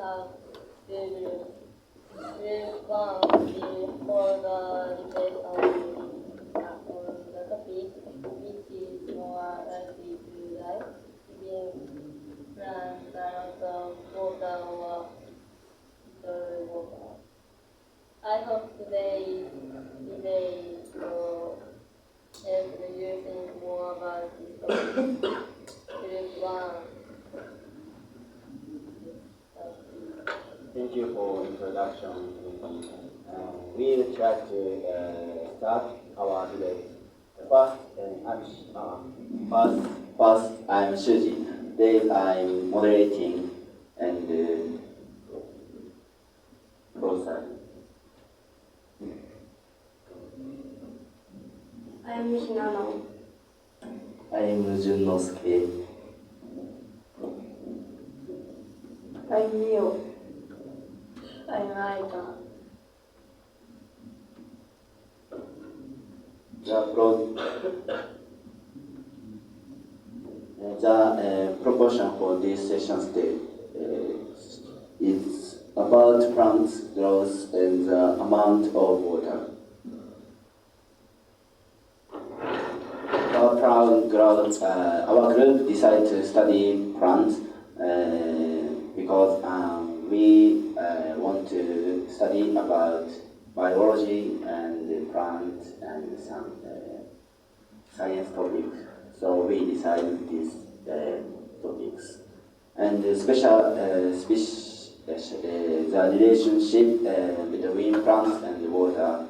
have to respond for the debate on the topic which is more likely to die if plants are out of water or the water. I hope today's debate will help you think more about this topic. Group 1. Thank you for introduction. We'll try to start our debate. First, I'm Shuji. Today I'm moderating and proceed. I'm Hinano. I'm Junnosuke. I'm Mio. I'm Aika. The proportion for this session today is about plants growth and the amount of water. Our group decided to study plants because we want to study about biology and plant and some science topics. So we decided these topics. And the relationship between plants and water.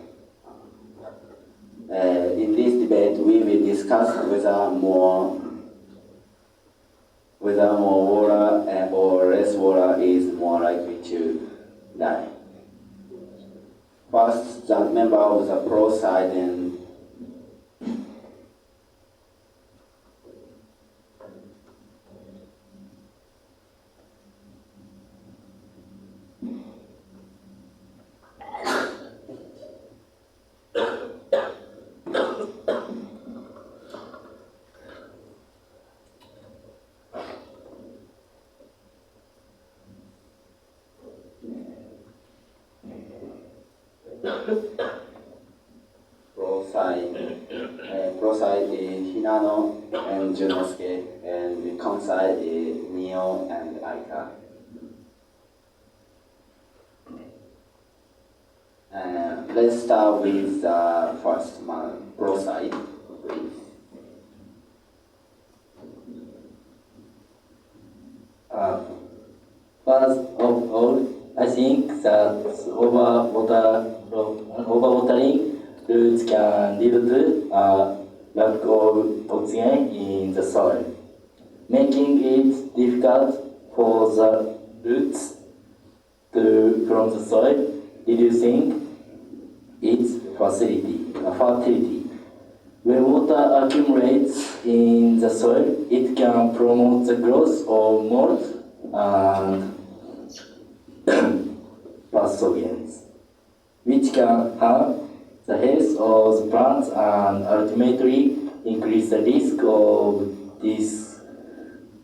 In this debate, we will discuss whether more water or less water is more likely to die. First, the member of the pro side and pro side is Hinano and Junnosuke, and the con side is Mio and Aika. Let's start with the first one, pro side, please. First of all, I think that overwatering roots can lead to lack of oxygen in the soil, making it difficult for the roots from the soil, reducing its fertility. When water accumulates in the soil, it can promote the growth of mold and pathogens, which can harm the health of the plants and ultimately increase the risk of this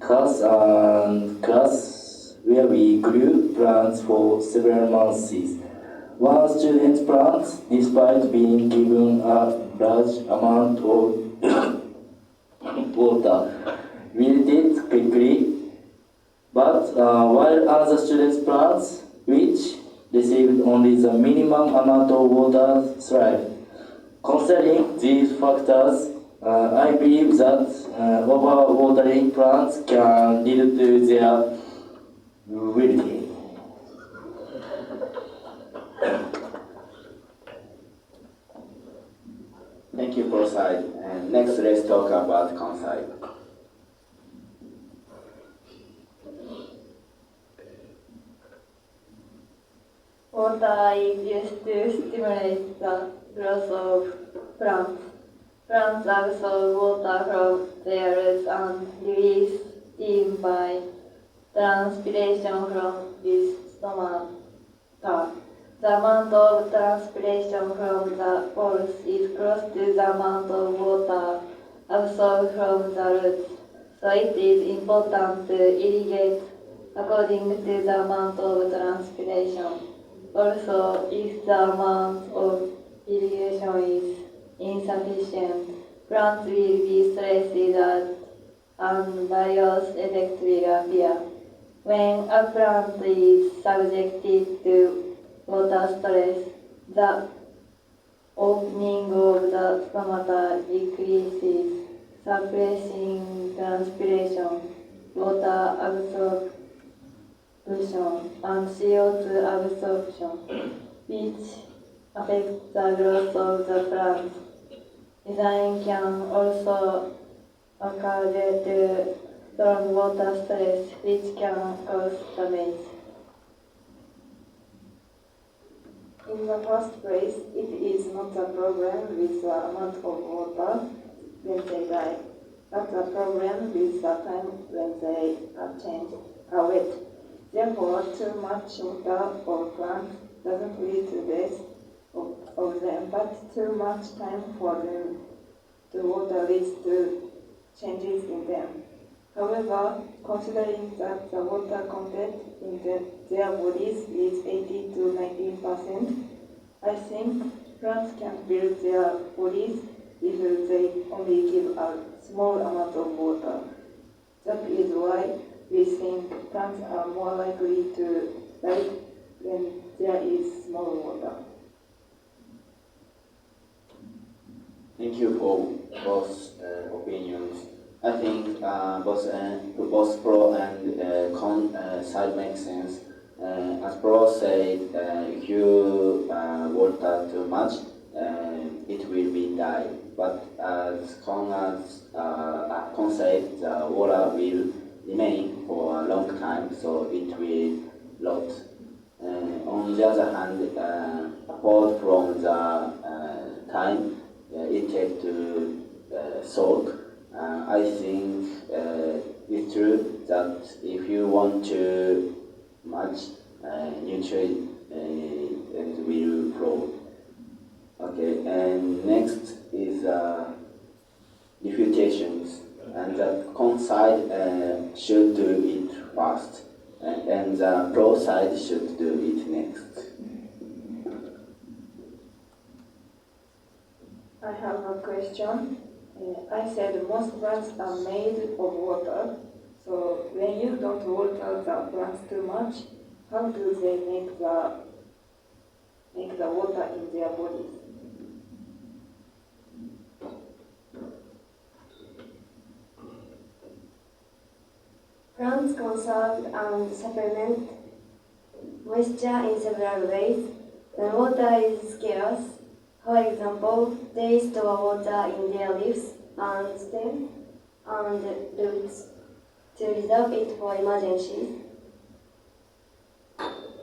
class where we grew plants for several months. One student plants, despite being given a large amount of water, wilted quickly, but while other students' plants, which received only the minimum amount of water, thrived. Considering these factors, I believe that overwatering plants can lead to their wilting. Thank you, pro side. And next, let's talk about con side. Water is used to stimulate the growth of plants. Plants absorb water from their roots and release steam by transpiration from this stomata. The amount of transpiration from the pores is close to the amount of water absorbed from the roots, so it is important to irrigate according to the amount of transpiration. Also, if the amount of irrigation is insufficient, plants will be stressed out and various effects will appear. When a plant is subjected to water stress, the opening of the stomata decreases, suppressing transpiration, water absorption, and CO2 absorption, which affects the growth of the plant. Design can also occur due to strong water stress, which can cause damage. In the first place, it is not a problem with the amount of water when they die, but a problem with the time when they are wet. Therefore, too much water for plants doesn't lead to death of them, but too much time for them to water leads to changes in them. However, considering that the water content in their bodies is 80 to 90%, I think plants can build their bodies if they only give a small amount of water. That is why we think plants are more likely to die when there is small water. Thank you for both opinions. I think both pro and con side make sense. As pro said, if you water too much, it will be die. But as con said, the water will remain for a long time, so it will rot. On the other hand, apart from the time it takes to soak, I think it's true that if you want to much nutrient, it will grow. Okay, and next is refutations, and the con side should do it fast, and the pro side should do it next. I have a question. I said most plants are made of water. So when you don't water the plants too much, how do they make the water in their bodies? Plants conserve and supplement moisture in several ways. When water is scarce, for example, they store water in their leaves and stems and roots to reserve it for emergencies.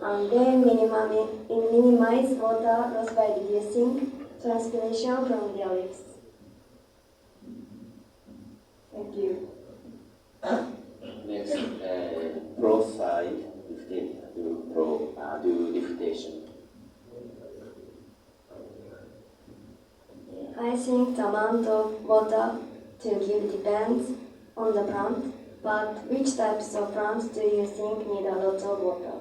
And they minimize water loss by reducing transpiration from their leaves. Thank you. Next, pro side do refutation. I think the amount of water to give depends on the plant, but which types of plants do you think need a lot of water?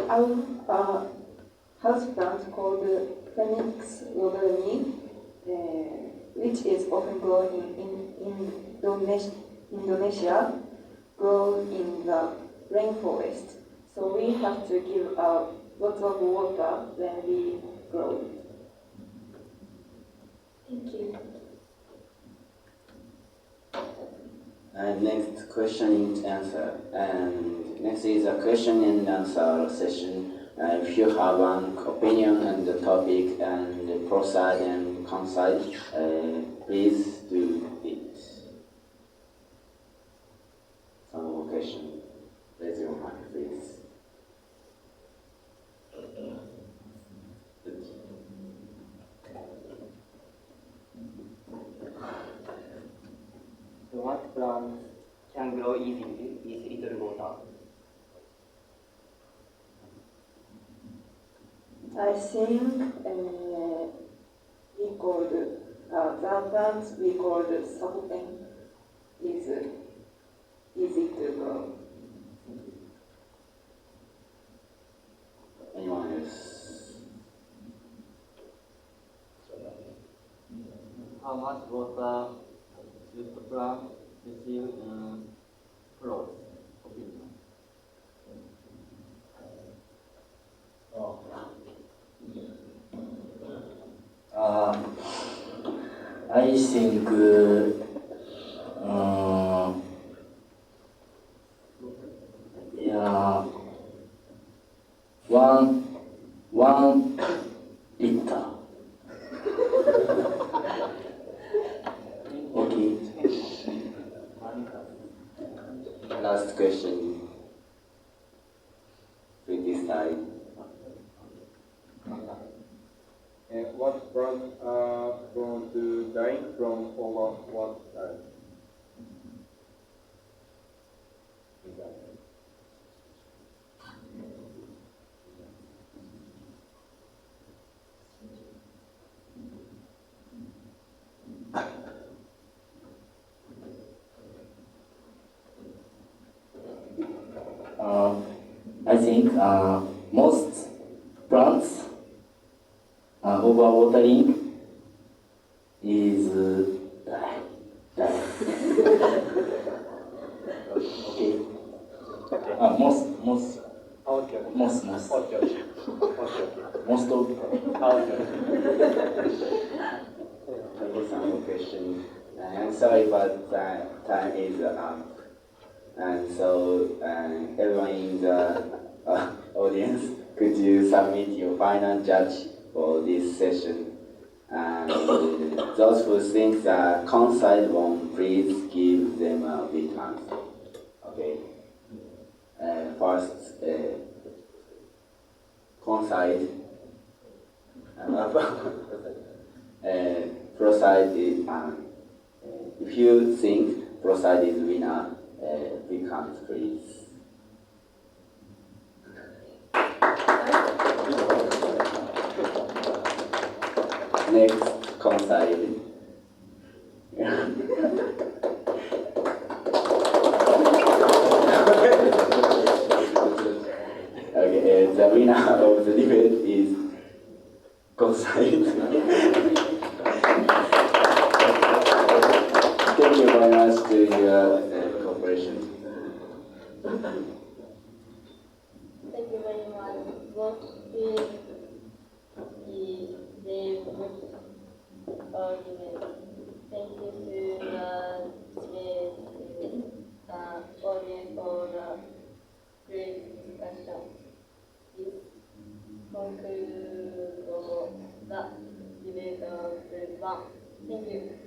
Our houseplant called Phoenix rhododendron, which is often grown in Indonesia, grows in the rainforest. So we have to give a lot of water when we grow. Thank you. And next question and answer. And next is a question and answer session. If you have an opinion on the topic and the pro side and con side, please do it. Some more question. Raise your hand, please. What plants can grow easily with little water? I think we called the plants we called sapling. is easy to go. Anyone else? How much water should the plant receive in Pro's opinion? I think yeah, one liter. Okay. Last question. With this time. What plants are prone to dying from overwater? I think most plants overwatering is die. Okay. Most Okay. most Okay. most of Okay. Okay, some more question. I'm sorry, but time is up. And so, everyone in the audience, could you submit your final judge for this session? And those who think the Kansai one, please give them a big hand. Okay. First, Kansai. ProSide is, if you think ProSide is winner, big hands, please. Next, Kansai. Okay, the winner of the debate is Kansai. Thank you very much to your cooperation. Thank you very much. What is the argument? Thank you to the audience for the great discussion. This concludes the debate of the one. Thank you.